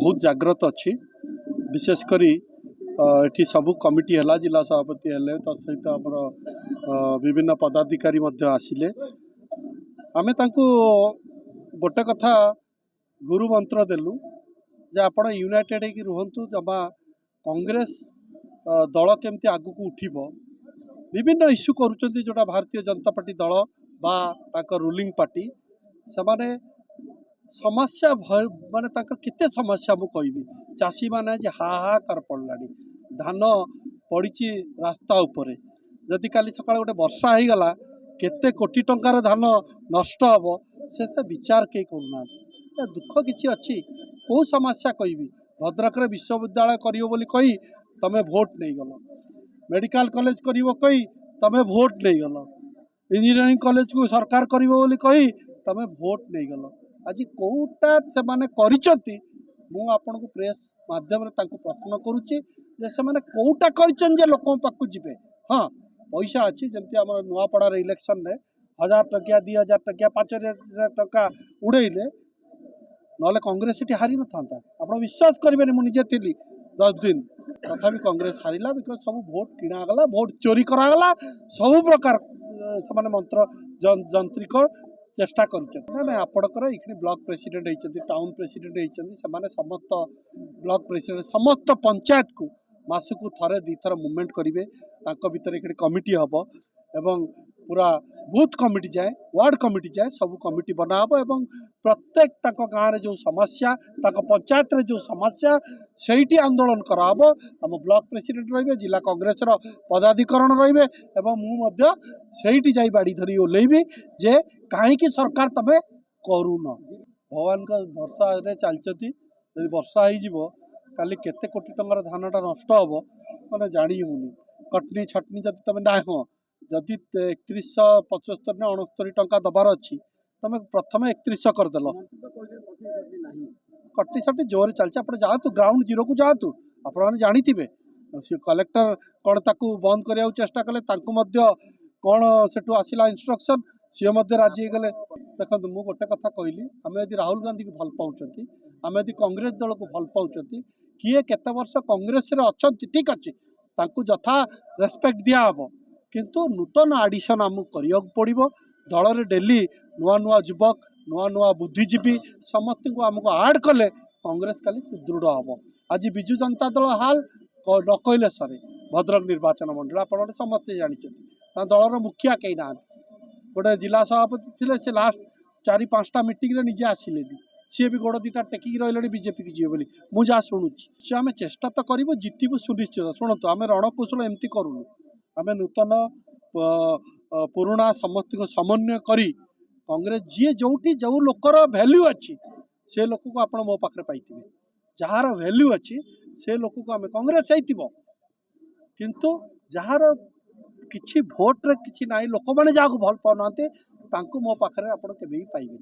बहुत जाग्रत अच्छी विशेषकर ये सब कमिटी है जिला सभापति है तो सहित आम विभिन्न पदाधिकारी आसिले आमे गोटे कथा गुरु मंत्र देलु जे आपण यूनाइटेड होगी रुहतु जमा कांग्रेस दल केमती आगु को उठिब विभिन्न इश्यू करुँच जोटा भारतीय जनता पार्टी दल बा रूलिंग पार्टी से समस्या माने केते समस्या मु कहबी चाषी माने जे हाहाकार पड़ला धान पड़ी रास्ता उपरे जदि काली सकाळ गोटे वर्षा हो गला केते कोटी टंकार धान नष्ट हम से विचार कई करूना दुख किसी अच्छी कौ समस्या कहबी भद्रक रे विश्वविद्यालय करियो बोली कही तमे भोट नहीं गल मेडिकल कॉलेज करियो कही तमे भोट नहीं गल इंजीनियरिंग कॉलेज को सरकार करियो बोली कही तमे भोट नहीं गल आज कौटा से माने करिचंती मु आपन को प्रेस माध्यम रे तांको प्रश्न करूची जे से माने कौटा करिचन जे लोक पाकु जिबे हाँ पैसा अच्छी जमती आम नुआपड़ा इलेक्शन में 1000 टकिया 2000 टकिया 5000 टका उड़ेले ना कांग्रेस ये हारी न था आप विश्वास करेंगे मुझे थी 10 दिन तथा कांग्रेस हारिला बिकज सब भोट किणागला भोट चोरी करागला सब प्रकार से मंत्र जंत्रिक चेष्टा कर आपणकर ये ब्लॉक प्रेसिडेंट होती टाउन प्रेसिडेंट होती समस्त ब्लॉक प्रेसिडेंट समस्त पंचायत को मासकू थरे दी थर मूवमेंट करेंगे भितर ये कमिटी हम एवं पूरा बूथ कमिटी जाए वार्ड कमिटी जाए सब कमिटी बनाब एवं प्रत्येक गाँव में जो समस्या पंचायत रे जो समस्या से आंदोलन कराब आम ब्लॉक प्रेसिडेंट रे जिला कांग्रेस पदाधिकरण रे से जाई बाड़ी धरी ओल्लैबी जे कहीं सरकार तमें करून भगवान का वर्षा चलती यदि वर्षा हो काली केते कोटी टंकार धानटा नष्ट हम मैंने जानी हूनी कटनी छटनी जब तुम ना हाँ जदि 3175 ना 69 टंका दबार अच्छी तुम प्रथम 3100 करदेल कटनी छटनी जोर चलती आप जातु ग्राउंड जीरो को जातु आपने जानी कलेक्टर कौन ताकू बंद करने चेष्टा कले कौन से आसला इंस्ट्रक्शन सी राजी गले देखो मु गोटे कथा कहली आम यदि राहुल गांधी को भल पाँच आम यदि कांग्रेस दल को भल पाँच किए केते वर्ष कांग्रेस रे अच्छी ठीक अच्छे यथा रेस्पेक्ट दिहब किंतु नूतन आडिशन आमको करिया पड़ो दल रे डेली नुआ नुआ युवक नुआ नुआ बुद्धिजीवी समस्त को आमको आड कले कांग्रेस काली सुदृढ़ हम आज विजु जनता दल हाल न कहले सरे भद्रक निर्वाचन मंडल आप समस्ते जानते दलर मुखिया कहीं ना गोटे जिला सभापति थे से लास्ट 4-5टा मीटिंग निजे आसिले सी भी गोड़ दीटा टेकिक रही बीजेपी की जीव बोली मुझे शुणुची आम चेष्टा तो करूँ जितबू सुनिश्चित शुणु आम रणकौशल एमती करूँ आम नूतन पुराणा समस्त समन्वय करी कांग्रेस जी जो लोकर भैल्यू अच्छी से लोक को आप मो पाखे पाई जार भैल्यू अच्छी से लोक को आम कांग्रेस किंतु जार किछि भोट रे किछि नाई लोक माने जाको भल पाउनाते तांको मो पाखरे आपण केबे पाइबे।